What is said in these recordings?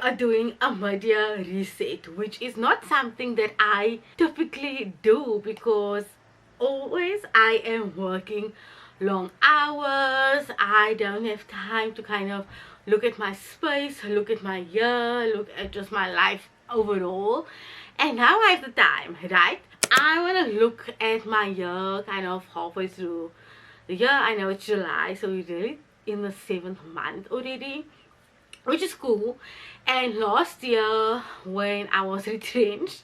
are doing a mid-year reset, which is not something that I typically do because always I am working long hours. I don't have time to kind of look at my space, look at my year, look at just my life overall. And now I have the time, right? I want to look at my year kind of halfway through the year. I know it's July, so we're really in the 7th month already, which is cool. And last year when I was retrenched,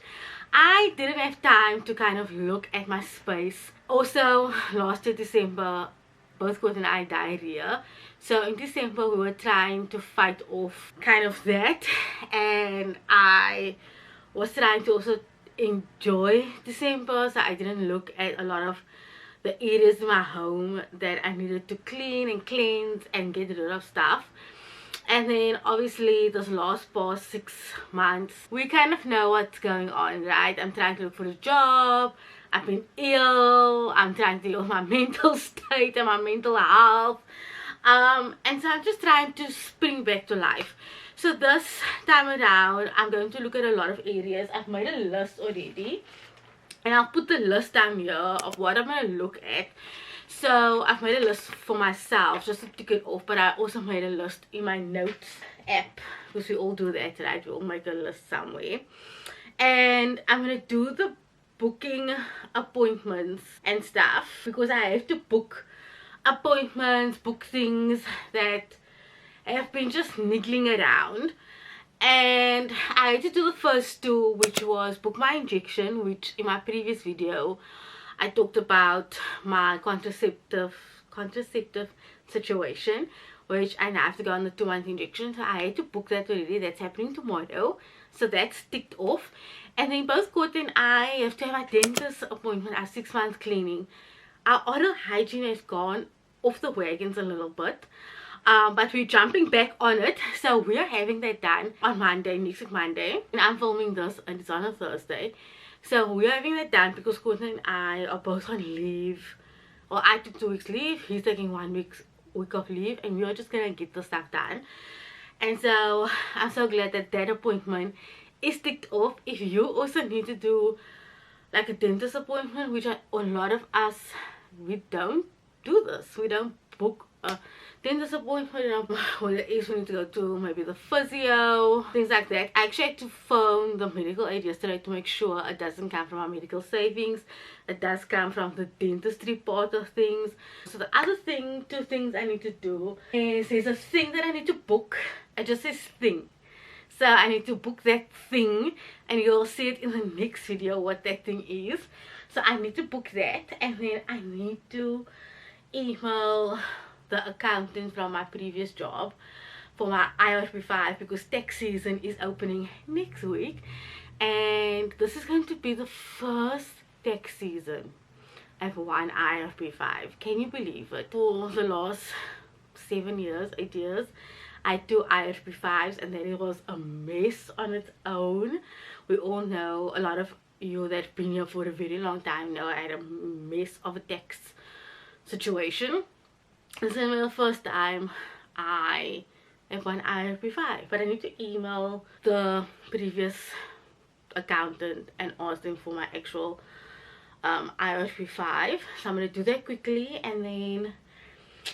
I didn't have time to kind of look at my space. Also, last year December, both Court and I diarrhea, so in December we were trying to fight off kind of that, and I was trying to also enjoy December, so I didn't look at a lot of the areas in my home that I needed to clean and cleanse and get rid of stuff. And then obviously this last past 6 months, we kind of know what's going on, right? I'm trying to look for a job, I've been ill, I'm trying to deal with my mental state and my mental health, and so I'm just trying to spring back to life. So this time around I'm going to look at a lot of areas. I've made a list already, and I'll put the list down here of what I'm going to look at. So I've made a list for myself just to tick it off, but I also made a list in my notes app, because we all do that, right? We all make a list somewhere. And I'm going to do the booking appointments and stuff, because I have to book appointments, book things that have been just niggling around. And I had to do the first two, which was book my injection, which in my previous video I talked about my contraceptive situation, which I now have to go on the 2-month injection. So I had to book that already. That's happening tomorrow, so that's ticked off. And then both Court and I have to have a dentist appointment, our 6-month cleaning. Our oral hygiene has gone off the wagons a little bit, but we're jumping back on it, so we're having that done on Monday, next week Monday. And I'm filming this and it's on a Thursday. So we're having that done because Courtney and I are both on leave. Well, I took 2 weeks leave, he's taking 1 week of leave, and we are just gonna get the stuff done. And so I'm so glad that that appointment is ticked off. If you also need to do like a dentist appointment, which a lot of us, we don't do this, we don't book a dentist appointment, you know, whether it is we need to go to maybe the physio, things like that. I actually had to phone the medical aid yesterday to make sure it doesn't come from our medical savings, it does come from the dentistry part of things. So the other thing, 2 things I need to do is there's a thing that I need to book. It just says thing, so I need to book that thing, and you'll see it in the next video what that thing is. So I need to book that, and then I need to email the accountant from my previous job for my IRP5, because tax season is opening next week, and this is going to be the first tax season I've won IRP5. Can you believe it? For the last 7 years, 8 years, I do IRP5s, and then it was a mess on its own. We all know, a lot of you that've been here for a very long time know I had a mess of a tax situation. This is the first time I have won IRP5, but I need to email the previous accountant and ask them for my actual IRP5. So I'm going to do that quickly, and then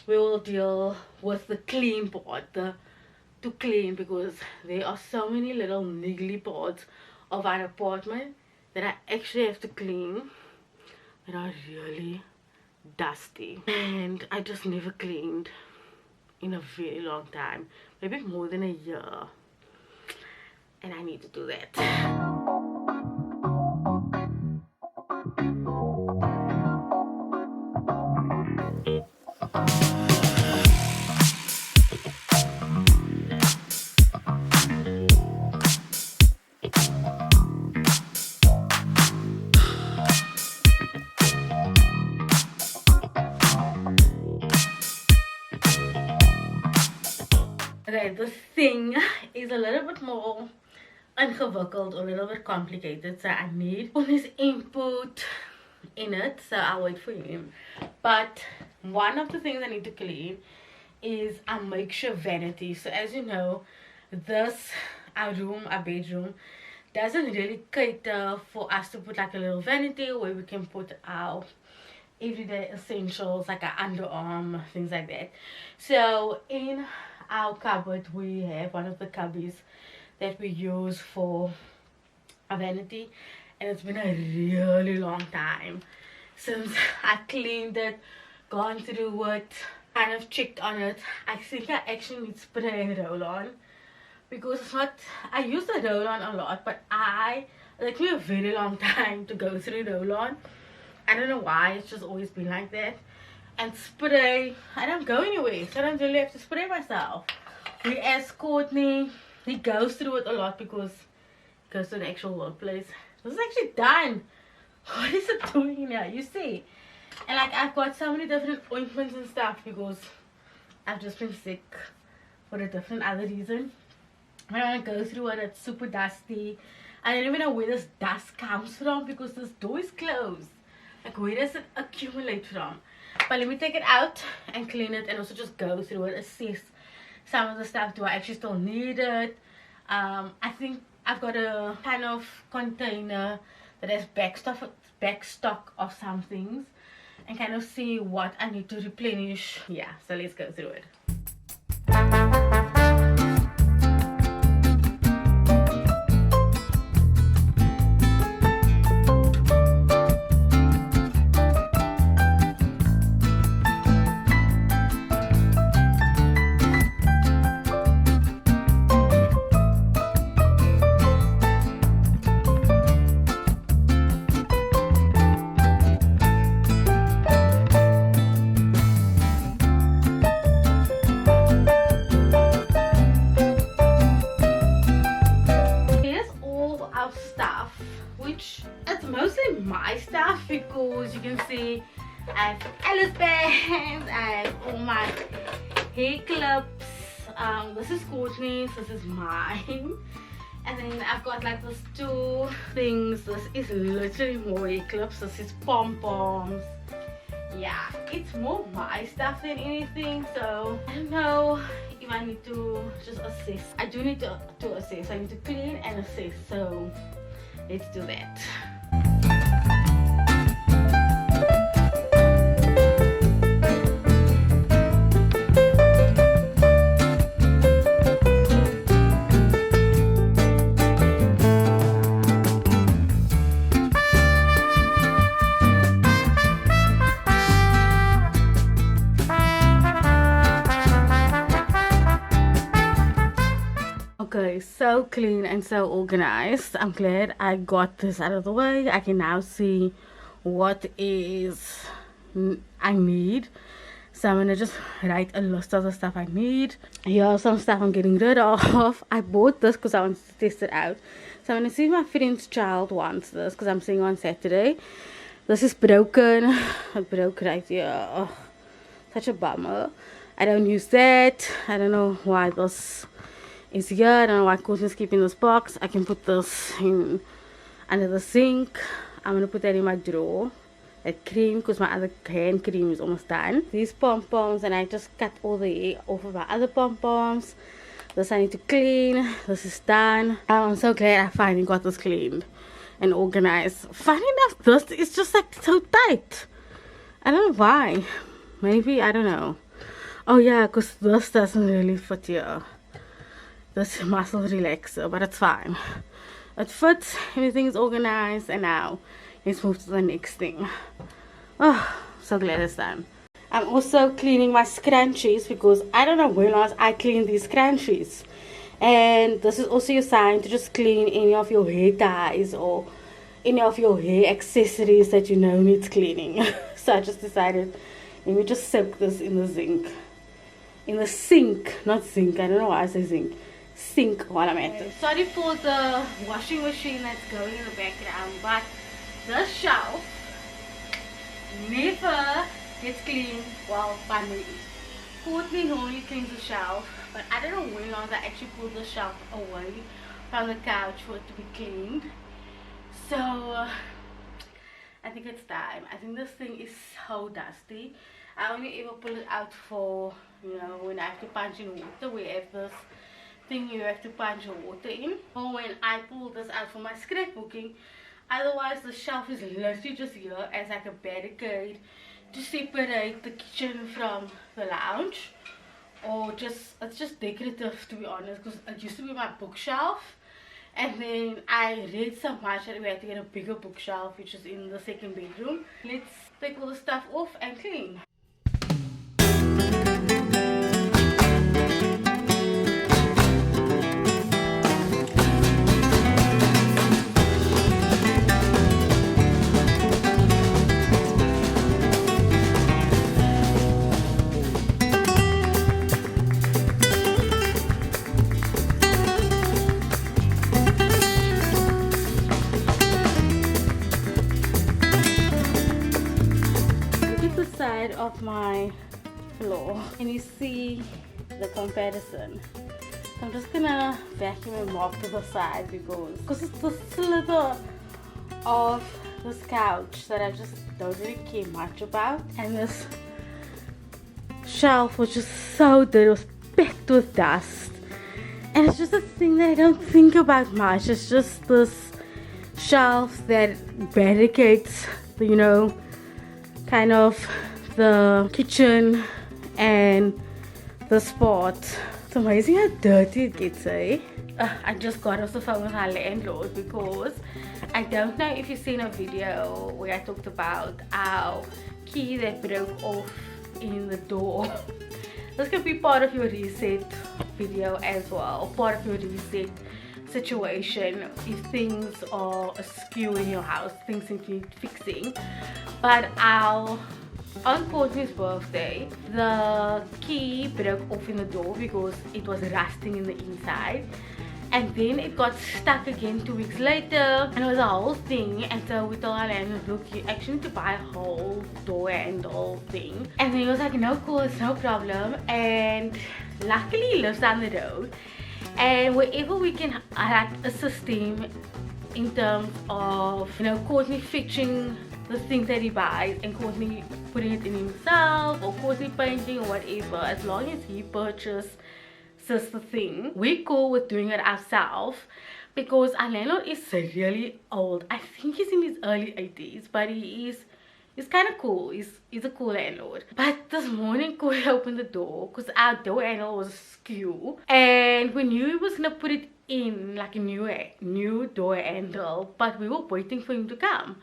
we will deal with the clean part, to clean, because there are so many little niggly parts of our apartment that I actually have to clean that are really dusty, and I just never cleaned in a very long time, maybe more than a year, and I need to do that. Okay, this thing is a little bit more ingewikkeld, a little bit complicated, so I need his input in it, so I'll wait for him. But one of the things I need to clean is a makeshift vanity. So as you know, this our room, our bedroom, doesn't really cater for us to put like a little vanity where we can put our everyday essentials like our underarm, things like that. So in our cupboard we have one of the cubbies that we use for a vanity, and it's been a really long time since I cleaned it, gone through it, kind of checked on it. I think I actually need spray and roll on, because it's not, I use the roll on a lot, but it took me a very long time to go through roll on. I don't know why, it's just always been like that. And spray, I don't go anywhere, so I don't really have to spray myself. We ask Courtney, he goes through it a lot because he goes to the actual workplace. This is actually done. What is it doing now? You see? And like, I've got so many different ointments and stuff because I've just been sick for a different other reason. I don't want to go through it, it's super dusty. I don't even know where this dust comes from because this door is closed. Like, where does it accumulate from? But let me take it out and clean it, and also just go through it, assess some of the stuff. Do I actually still need it? I think I've got a kind of container that has backstock of some things, and kind of see what I need to replenish. Yeah, so let's go through it. Because you can see I have Alice bands, I have all my hair clips. This is Courtney's, this is mine, and then I've got like those two things. This is literally more hair clips, this is pom-poms. Yeah, it's more my stuff than anything, so I don't know if I need to just assess. I do need to assess. I need to clean and assess, so let's do that. Okay, so clean and so organized. I'm glad I got this out of the way. I can now see what I need. So I'm gonna just write a list of the stuff I need. Here's some stuff I'm getting rid of. I bought this because I wanted to test it out. So I'm gonna see if my friend's child wants this because I'm seeing on Saturday. This is broken. It broke right here. Oh, such a bummer. I don't use that. I don't know why this is here. I don't know why Courtney's keeping this box. I can put this in under the sink. I'm gonna put that in my drawer. That cream, because my other hand cream is almost done. These pom-poms, and I just cut all the hair off of my other pom-poms. This I need to clean. This is done. I'm so glad I finally got this cleaned and organized. Funny enough, this is just like so tight. I don't know why. Maybe, I don't know. Oh yeah, because this doesn't really fit here. This muscle relaxer, but it's fine. It fits, everything is organized, and now let's move to the next thing. Oh, so glad it's done. I'm also cleaning my scrunchies because I don't know when last I cleaned these scrunchies. And this is also your sign to just clean any of your hair ties or any of your hair accessories that you know needs cleaning. So I just decided, let me just soak this in the zinc. In the sink, not zinc, I don't know why I say zinc. Sink while I'm at it. Sorry for the washing machine that's going in the background, but this shelf never gets cleaned well by me. Courtney normally cleans the shelf, but I don't know when last I actually pulled the shelf away from the couch for it to be cleaned. So I think it's time. I think this thing is so dusty. I only ever pull it out for, you know, when I have to punch in water. We have this thing you have to punch your water in, or when I pull this out for my scrapbooking. Otherwise the shelf is literally just here as like a barricade to separate the kitchen from the lounge, or just, it's just decorative to be honest, because it used to be my bookshelf, and then I read so much that we had to get a bigger bookshelf which is in the second bedroom. Let's take all the stuff off and clean. Side of my floor and you see the comparison. So I'm just gonna vacuum and mop to the side because it's the slither of this couch that I just don't really care much about, and this shelf was just so dirty, it was packed with dust, and it's just a thing that I don't think about much. It's just this shelf that barricades the, you know, kind of the kitchen and the spot. It's amazing how dirty it gets, eh? I just got off the phone with our landlord because I don't know if you've seen a video where I talked about our key that broke off in the door. This could be part of your reset video as well, part of your reset situation if things are askew in your house, things need fixing. But on Courtney's birthday, the key broke off in the door because it was rusting in the inside, and then it got stuck again 2 weeks later, and it was a whole thing. And so we told our landlord, look, you actually need to buy a whole door handle thing. And then he was like, no, cool, it's no problem. And luckily he lives down the road, and wherever we can assist him in terms of, you know, Courtney fixing the things that he buys and Courtney putting it in himself, or Courtney painting or whatever, as long as he purchases the thing, we're cool with doing it ourselves. Because our landlord is really old. I think he's in his early 80s, but he's kind of cool. He's a cool landlord. But this morning Corey opened the door because our door handle was askew, and we knew he was gonna put it in like a new door handle, but we were waiting for him to come.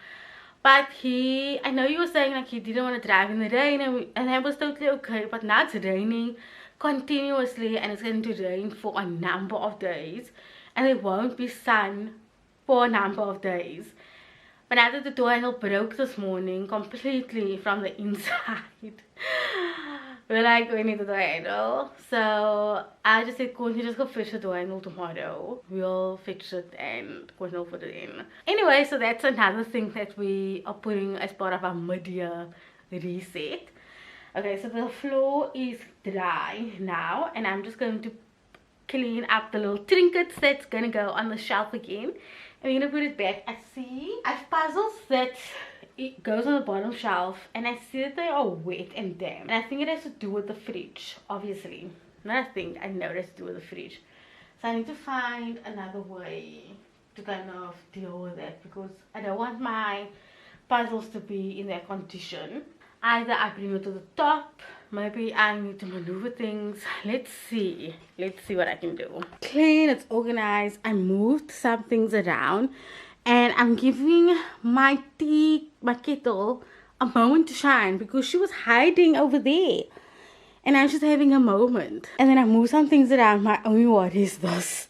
But I know you were saying like he didn't want to drive in the rain, and that was totally okay. But now it's raining continuously, and it's going to rain for a number of days, and there won't be sun for a number of days. But now that the door handle broke this morning completely from the inside, we're like, we need the door handle. So I just said, Courtney, just go fix the door handle tomorrow. We'll fix it and Courtney will put it in. Anyway, so that's another thing that we are putting as part of our mid-year reset. Okay, so the floor is dry now, and I'm just going to clean up the little trinkets that's gonna go on the shelf again. I'm gonna put it back. I've puzzles that it goes on the bottom shelf, and I see that they are wet and damp, and I think it has to do with the fridge, obviously. Not a thing, I know it has to do with the fridge. So I need to find another way to kind of deal with that, because I don't want my puzzles to be in that condition. Either I bring it to the top, maybe I need to maneuver things. Let's see what I can do. Clean, it's organized. I moved some things around, and I'm giving my kettle a moment to shine, because she was hiding over there and I'm just having a moment. And then I moved some things around. My only worry is this,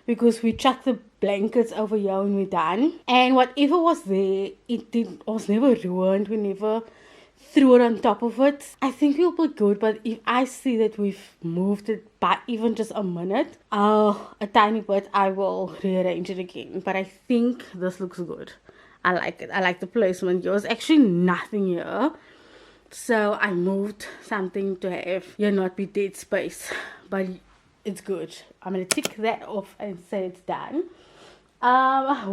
because we chucked the blankets over here when we're done, and whatever was there, was never ruined. We never threw it on top of it. I think we'll be good, but if I see that we've moved it by even just a minute, a tiny bit, I will rearrange it again. But I think this looks good. I like it. I like the placement. There was actually nothing here, so I moved something to have here not be dead space, but it's good. I'm gonna tick that off and say it's done.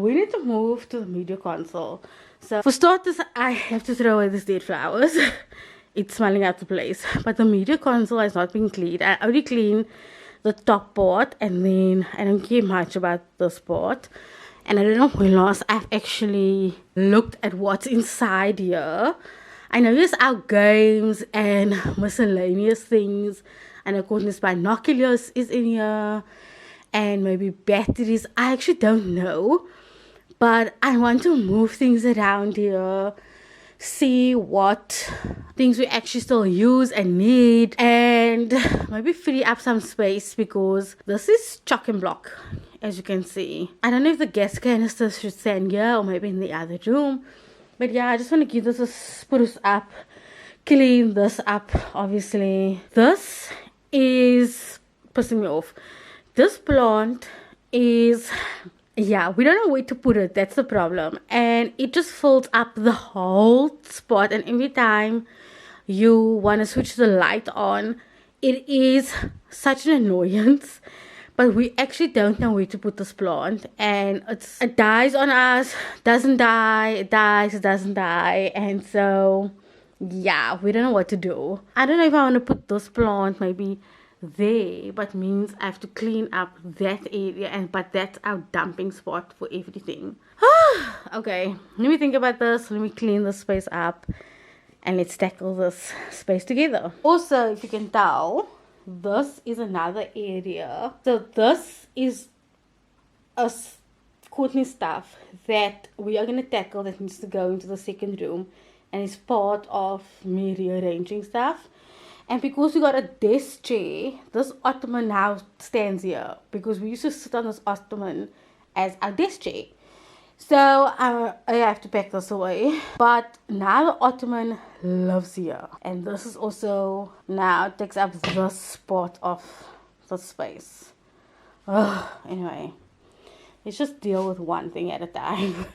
We need to move to the media console. So for starters, I have to throw away these dead flowers. It's smelling out the place. But the media console has not been cleaned. I only cleaned the top part, and then I don't care much about this part. And I don't know when last I've actually looked at what's inside here. I know there's our games and miscellaneous things. I know Courtney's binoculars is in here. And maybe batteries. I actually don't know. But I want to move things around here. See what things we actually still use and need. And maybe free up some space, because this is chock and block, as you can see. I don't know if the gas canisters should stand here or maybe in the other room. But yeah, I just want to give this a spruce up. Clean this up, obviously. This is pissing me off. This plant is... yeah, we don't know where to put it. That's the problem. And it just fills up the whole spot. And every time you want to switch the light on, it is such an annoyance. But we actually don't know where to put this plant. And it dies on us, doesn't die, it dies, it doesn't die. And so, yeah, we don't know what to do. I don't know if I want to put this plant maybe there, but means I have to clean up that area, but that's our dumping spot for everything. Okay, let me think about this. Let me clean this space up, and let's tackle this space together. Also, if you can tell, this is another area. So this is a Courtney stuff that we are going to tackle that needs to go into the second room, and it's part of me rearranging stuff. And because we got a desk chair, this ottoman now stands here, because we used to sit on this ottoman as our desk chair. So I have to pack this away. But now the ottoman lives here. And this is also now takes up this part of the space. Anyway, let's just deal with one thing at a time.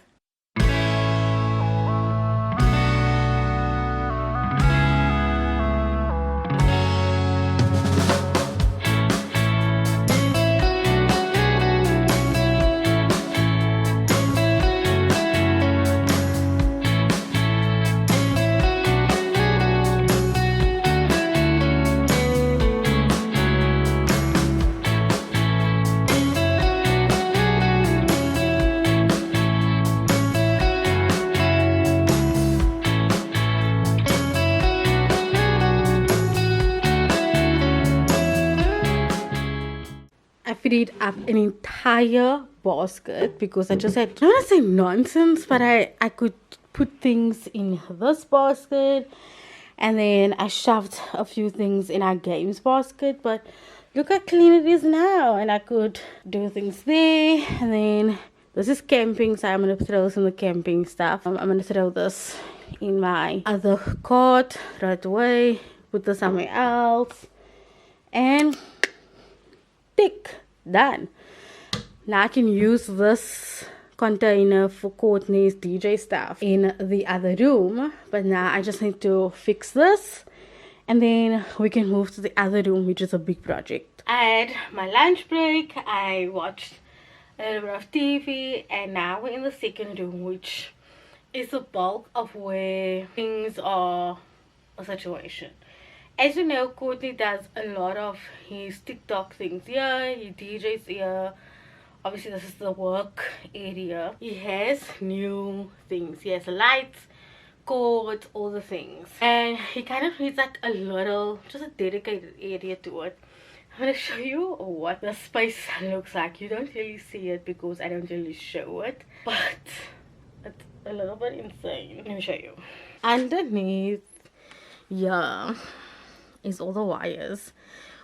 Freed up an entire basket because I just had, I don't want to say nonsense, but I could put things in this basket, and then I shoved a few things in our games basket. But look how clean it is now, and I could do things there. And then this is camping, so I'm going to throw some of the camping stuff. I'm going to throw this in my other cart right away, put this somewhere else, and tick. Done. Now I can use this container for Courtney's DJ stuff in the other room. But now I just need to fix this, and then we can move to the other room, which is a big project. I had my lunch break, I watched a little bit of TV, and now we're in the second room, which is the bulk of where things are a situation. As you know, Courtney does a lot of his TikTok things here, he DJs here. Obviously, this is the work area. He has new things. He has lights, cords, all the things. And he kind of needs like a little, just a dedicated area to it. I'm going to show you what the space looks like. You don't really see it because I don't really show it, but it's a little bit insane. Let me show you. Underneath, yeah, is all the wires,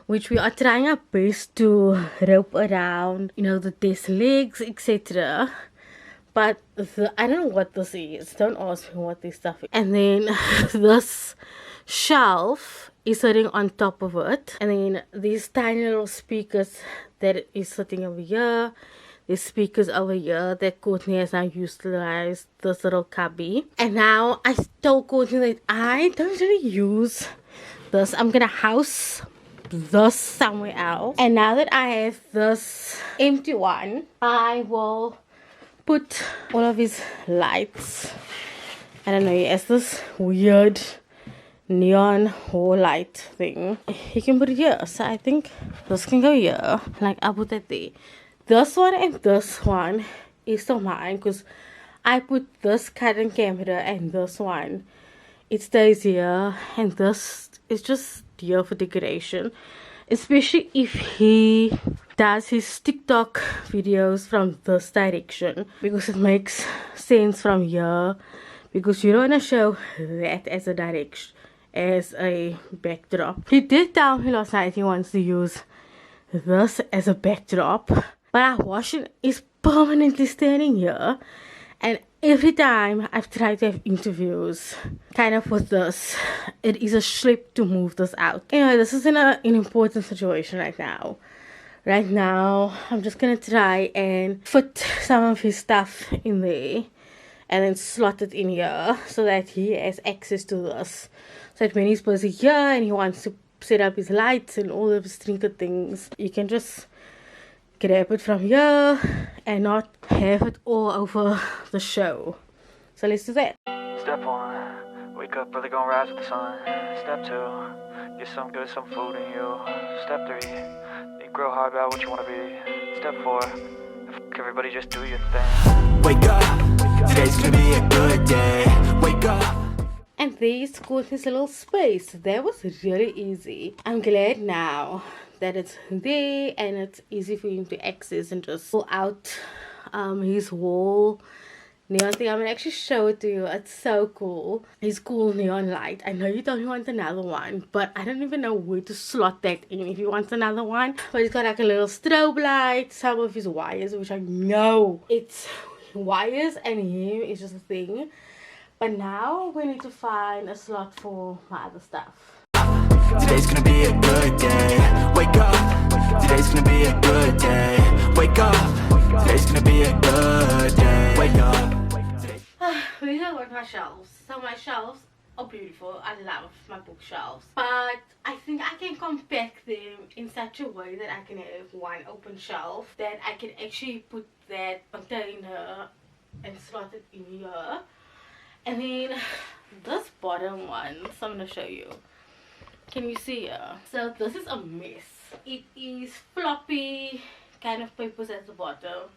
which we are trying our best to rope around, you know, the desk legs, etc. But I don't know what this is. Don't ask me what this stuff is. And then this shelf is sitting on top of it, and then these tiny little speakers that is sitting over here. There's speakers over here that Courtney has now utilized this little cubby. And now I told Courtney that I don't really use this. I'm gonna house this somewhere else. And now that I have this empty one, I will put all of his lights. I don't know, he has this weird neon hall light thing. You can put it here. So I think this can go here. Like I'll put that there. This one and this one is still mine because I put this current camera and this one. It stays here, and this is just here for decoration. Especially if he does his TikTok videos from this direction, because it makes sense from here, because you don't want to show that as a direction, as a backdrop. He did tell me last night he wants to use this as a backdrop, but our washing is permanently standing here, and every time I've tried to have interviews kind of with this, it is a slip to move this out. Anyway, this is in an important situation right now. Right now, I'm just gonna try and fit some of his stuff in there and then slot it in here so that he has access to this. So that when he's busy here and he wants to set up his lights and all of his trinket things, you can just grab it from here and not have it all over the show. So let's do that. Step 1, wake up early, gonna rise with the sun. Step 2, get some food in you. Step 3, think real hard about what you wanna be. Step 4, everybody just do your thing. Wake up, today's gonna be a good day. Wake up. And there's Courtney's little space. That was really easy. I'm glad now that it's there and it's easy for him to access and just pull out his wall neon thing. I'm gonna actually show it to you. It's so cool. His cool neon light. I know you don't want another one, but I don't even know where to slot that in if you want another one. But he's got like a little strobe light, some of his wires, which I know it's wires and him is just a thing. But now we need to find a slot for my other stuff. Today's gonna be a good day. Wake up. Today's gonna be a good day. Wake up. Today's gonna be a good day. Wake up. We have got my shelves. So my shelves are beautiful. I love my bookshelves. But I think I can compact them in such a way that I can have one open shelf. That I can actually put that container and slot it in here. And then this bottom one, so I'm gonna show you. Can you see here? So this is a mess. It is floppy kind of papers at the bottom.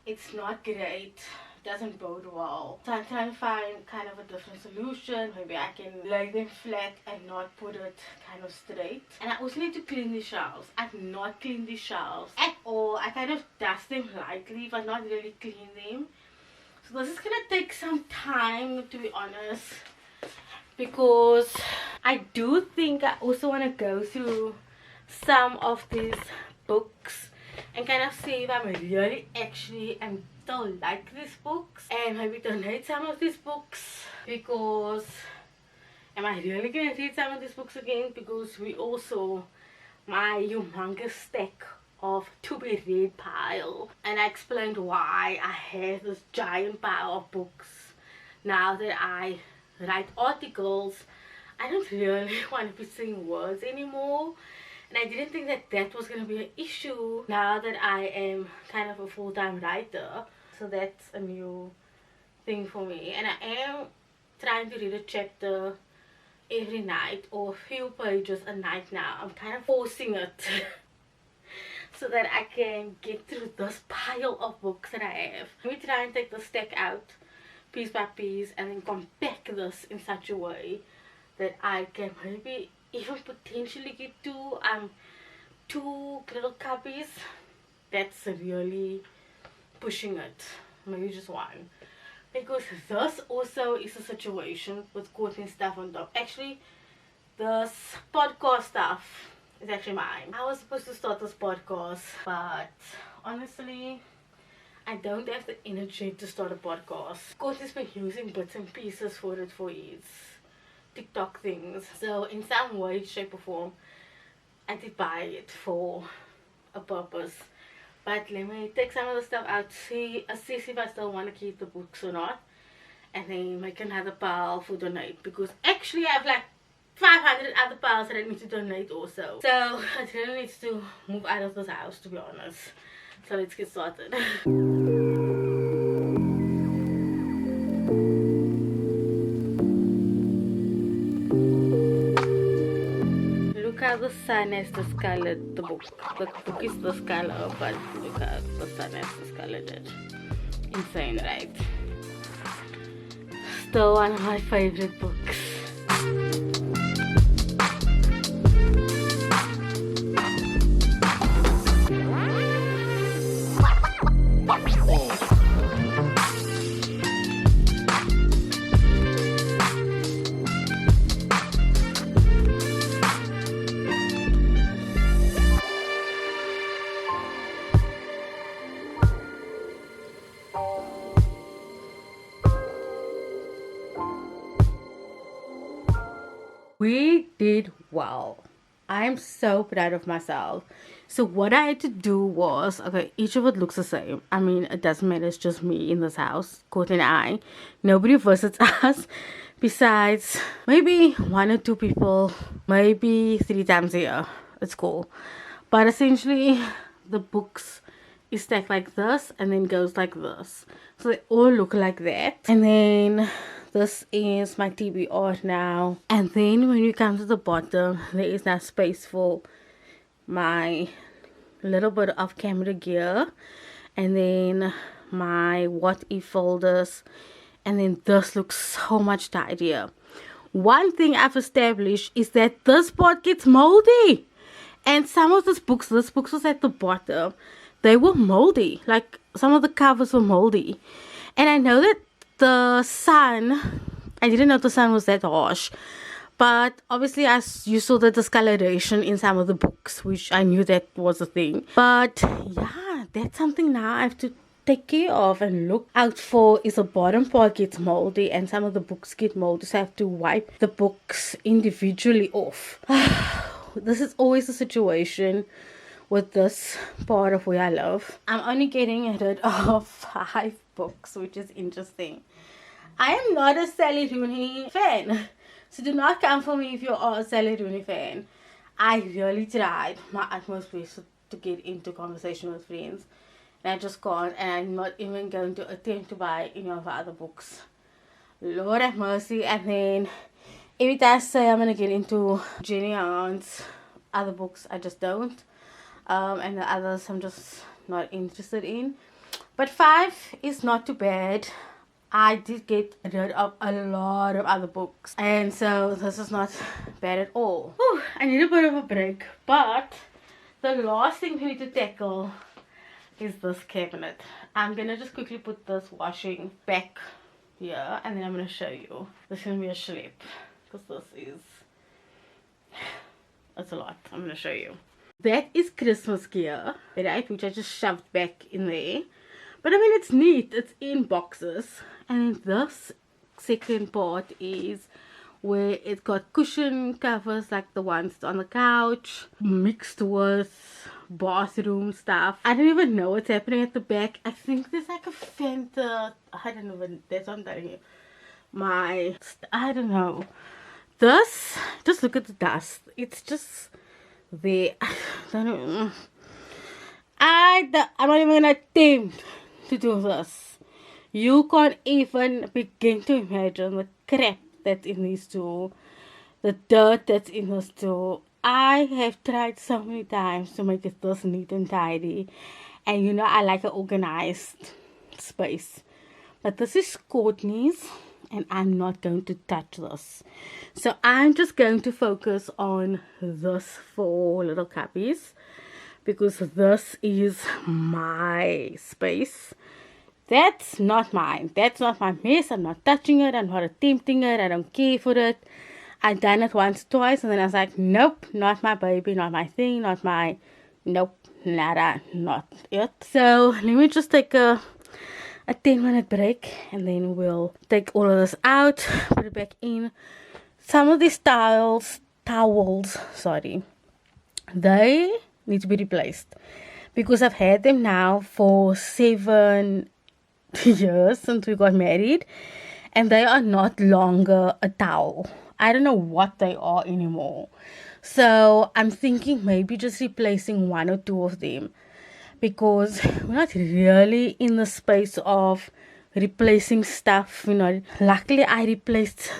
It's not great. It doesn't bode well. So I'm trying to find kind of a different solution. Maybe I can lay them flat and not put it kind of straight. And I also need to clean the shelves. I've not cleaned the shelves at all. I kind of dust them lightly but not really clean them. So this is gonna take some time, to be honest, because I do think I also want to go through some of these books and kind of see if I'm really actually am still like these books, and maybe donate some of these books, because am I really gonna read some of these books again? Because we also my humongous stack of to be read pile, and I explained why I have this giant pile of books. Now that I write articles, I don't really want to be saying words anymore, and I didn't think that that was going to be an issue now that I am kind of a full-time writer. So that's a new thing for me, and I am trying to read a chapter every night or a few pages a night now. I'm kind of forcing it so that I can get through this pile of books that I have. Let me try and take the stack out piece by piece and then compact this in such a way that I can maybe even potentially get two little copies. That's really pushing it. Maybe just one. Because this also is a situation with Courtney stuff on top. Actually, this podcast stuff is actually mine. I was supposed to start this podcast, but honestly, I don't have the energy to start a podcast. Courtney's been using bits and pieces for it for his TikTok things. So in some way, shape or form, I did buy it for a purpose. But let me take some of the stuff out, assess if I still want to keep the books or not, and then make another pile for donate, because actually I have like 500 other piles that I need to donate also. So I really need to move out of this house, to be honest. So let's get started. the sun has discolored the book. The book is this color, but look how the sun has discolored it. Insane, right? Still one of my favorite books. We did well. I'm so proud of myself. So what I had to do was, okay, each of it looks the same. I mean, it doesn't matter. It's just me in this house, Court and I. Nobody visits us besides maybe 1 or 2 people, maybe 3 times a year. It's cool. But essentially, the books is stacked like this and then goes like this. So they all look like that. And then this is my TBR now. And then when you come to the bottom, there is now space for my little bit of camera gear. And then my what if folders. And then this looks so much tidier. One thing I've established is that this part gets moldy. And some of this books was at the bottom. They were moldy. Like some of the covers were moldy. And I know that the sun, I didn't know the sun was that harsh. But obviously you saw the discoloration in some of the books, which I knew that was a thing. But yeah, that's something now I have to take care of and look out for, is the bottom part gets moldy and some of the books get moldy. So I have to wipe the books individually off. This is always a situation with this part of where I live. I'm only getting rid of 5 books, which is interesting. I am not a Sally Rooney fan, so do not come for me if you are a Sally Rooney fan. I really tried my utmost best to get into conversation with friends, and I just can't, and I'm not even going to attempt to buy any of her other books. Lord have mercy. And then every time I say I'm going to get into Jenny Hunt's other books, I just don't. And the others I'm just not interested in. But 5 is not too bad. I did get rid of a lot of other books, and so this is not bad at all. Whew, I need a bit of a break, but the last thing we need to tackle is this cabinet. I'm gonna just quickly put this washing back here, and then I'm gonna show you. This is gonna be a schlep, because this is, that's a lot. I'm gonna show you. That is Christmas gear, right, which I just shoved back in there. But I mean, it's neat. It's in boxes. And this second part is where it's got cushion covers like the ones on the couch, mixed with bathroom stuff. I don't even know what's happening at the back. I think there's like a Fanta. I don't know. That's what I'm telling you. I don't know. This, just look at the dust. It's just there. I don't know. I'm not even gonna attempt to do this. You can't even begin to imagine the crap that's in these two, the dirt that's in this two. I have tried so many times to make it this neat and tidy, and you know I like an organized space, but this is Courtney's and I'm not going to touch this. So I'm just going to focus on this 4 little cubbies, because this is my space. That's not mine. That's not my mess. I'm not touching it. I'm not attempting it. I don't care for it. I've done it once, twice, and then I was like, nope, not my baby, not my thing, not my, nope, nada, not it. So let me just take a 10-minute break, and then we'll take all of this out, put it back in. Some of these towels, they need to be replaced, because I've had them now for 7 years since we got married, and they are not longer a towel. I don't know what they are anymore. So I'm thinking maybe just replacing 1 or 2 of them, because we're not really in the space of replacing stuff, you know. Luckily I replaced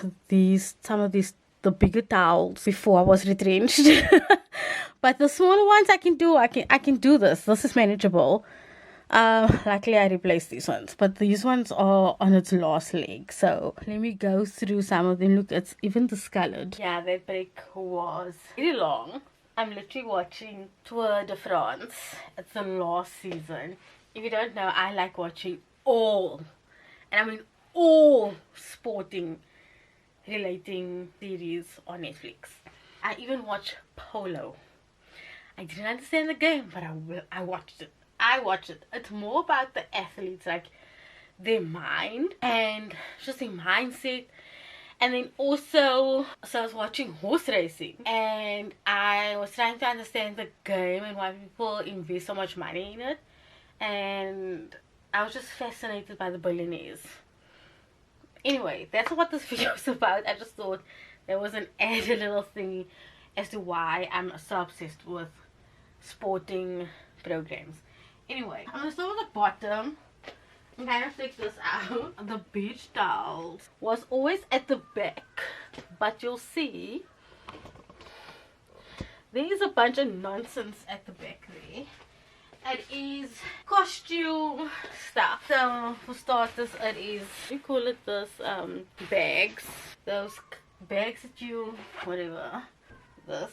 some of these the bigger towels before I was retrenched. But the smaller ones I can do. I can do this. This is manageable. Luckily I replaced these ones, but these ones are on its last leg. So let me go through some of them. Look, it's even discolored. Yeah, that break was really long. I'm literally watching Tour de France. It's the last season. If you don't know, I like watching all, and I mean all, sporting relating series on Netflix. I even watch polo. I didn't understand the game, but I watched it. It's more about the athletes, like their mind and just their mindset. And then also, so I was watching horse racing, and I was trying to understand the game and why people invest so much money in it. And I was just fascinated by the billionaires. Anyway, that's what this video is about. I just thought there was an added little thing as to why I'm so obsessed with sporting programs. Anyway, I'm gonna start with the bottom and kind of take this out. The beach towels was always at the back, but you'll see there's a bunch of nonsense at the back there. It is costume stuff. So for starters, it is, we call it this, bags. Those bags that you, whatever, this.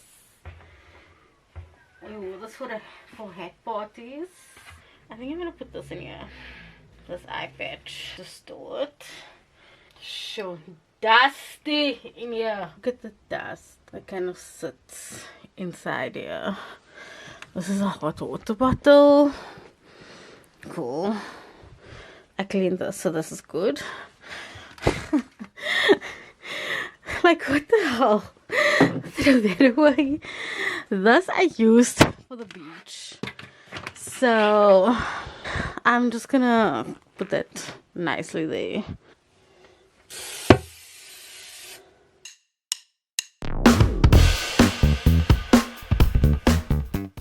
I wore this for hat parties. I think I'm gonna put this in here. This eye patch to store it. So dusty in here. Look at the dust that kind of sits inside here. This is a hot water bottle. Cool. I cleaned this, so this is good. Like, what the hell? Throw that away. This I used for the beach. So I'm just gonna put that nicely there.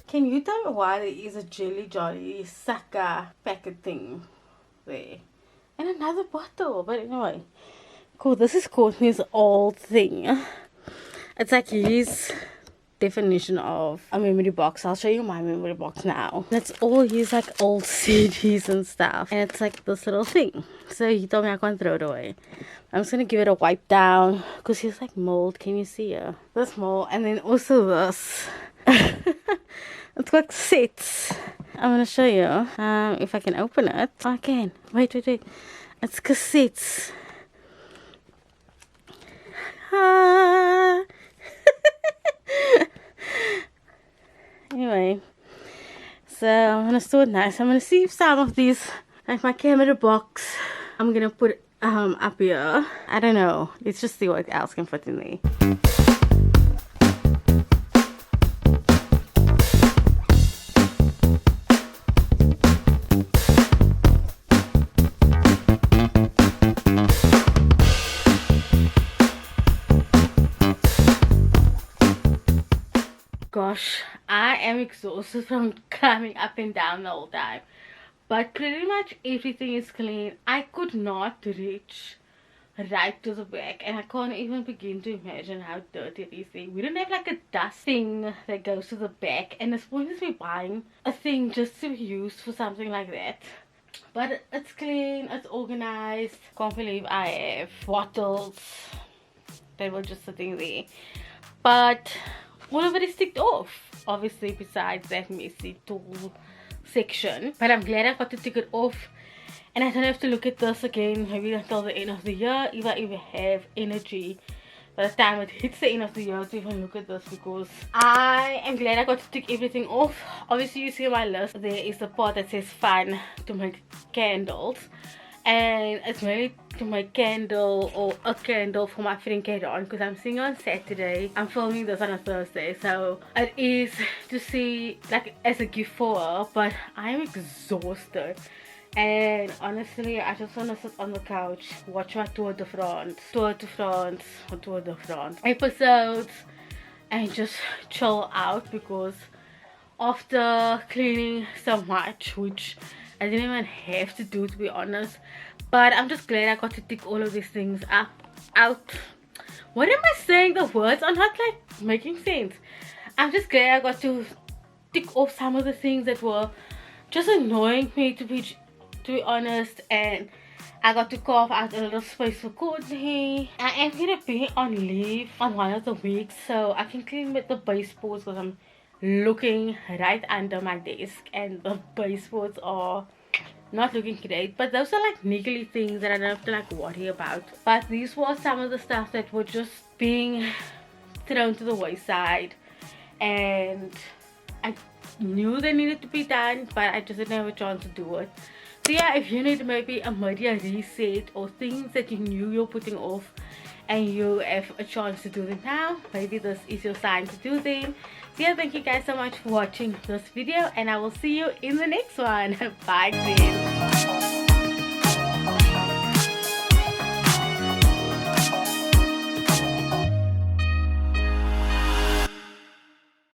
Can you tell me why there is a Jelly Jolly Saka packet thing there? And another bottle, but anyway. Cool, this is Courtney's old thing. It's like his definition of a memory box. I'll show you my memory box now. That's all his like old CDs and stuff. And it's like this little thing. So he told me I can't throw it away. I'm just gonna give it a wipe down because he's like mold. Can you see it? This mold, and then also this. It's got sets. I'm gonna show you if I can open it. Oh, I can. Wait. It's cassettes. Anyway, so I'm gonna store it nice. I'm gonna see if some of these, like my camera box, I'm gonna put up here. I don't know. Let's just see what else can fit in there. Gosh, I am exhausted from climbing up and down the whole time, but pretty much everything is clean. I could not reach right to the back, and I can't even begin to imagine how dirty it is there. We don't have like a dust thing that goes to the back, and it's pointless me buying a thing just to be used for something like that. But it's clean, it's organized. Can't believe I have bottles that were just sitting there, but all of it is ticked off, obviously, besides that messy tool section. But I'm glad I got to tick it off, and I don't have to look at this again maybe until the end of the year, if I even have energy by the time it hits the end of the year to even look at this, because I am glad I got to tick everything off. Obviously, you see on my list there is the part that says fun to make candles, and it's mainly to make candle or a candle for my friend Karen, because I'm seeing her on Saturday. I'm filming this on a Thursday, so it is to see like as a gift for her. But I'm exhausted, and honestly I just want to sit on the couch, watch my Tour de France episodes, and just chill out, because after cleaning so much, which I didn't even have to do, to be honest, but I'm just glad I got to tick all of these things out. what am I saying? The words are not like making sense. I'm just glad I got to tick off some of the things that were just annoying me, to be honest, and I got to carve out a little space for Courtney. I am gonna be on leave on one of the weeks, so I can clean with the baseboards because I'm looking right under my desk and the baseboards are not looking great. But those are like niggly things that I don't have to like worry about. But these were some of the stuff that were just being thrown to the wayside, and I knew they needed to be done, but I just didn't have a chance to do it. So yeah, if you need maybe a media reset or things that you knew you're putting off and you have a chance to do them now, maybe this is your sign to do them. So yeah, thank you guys so much for watching this video, and I will see you in the next one. Bye, friends.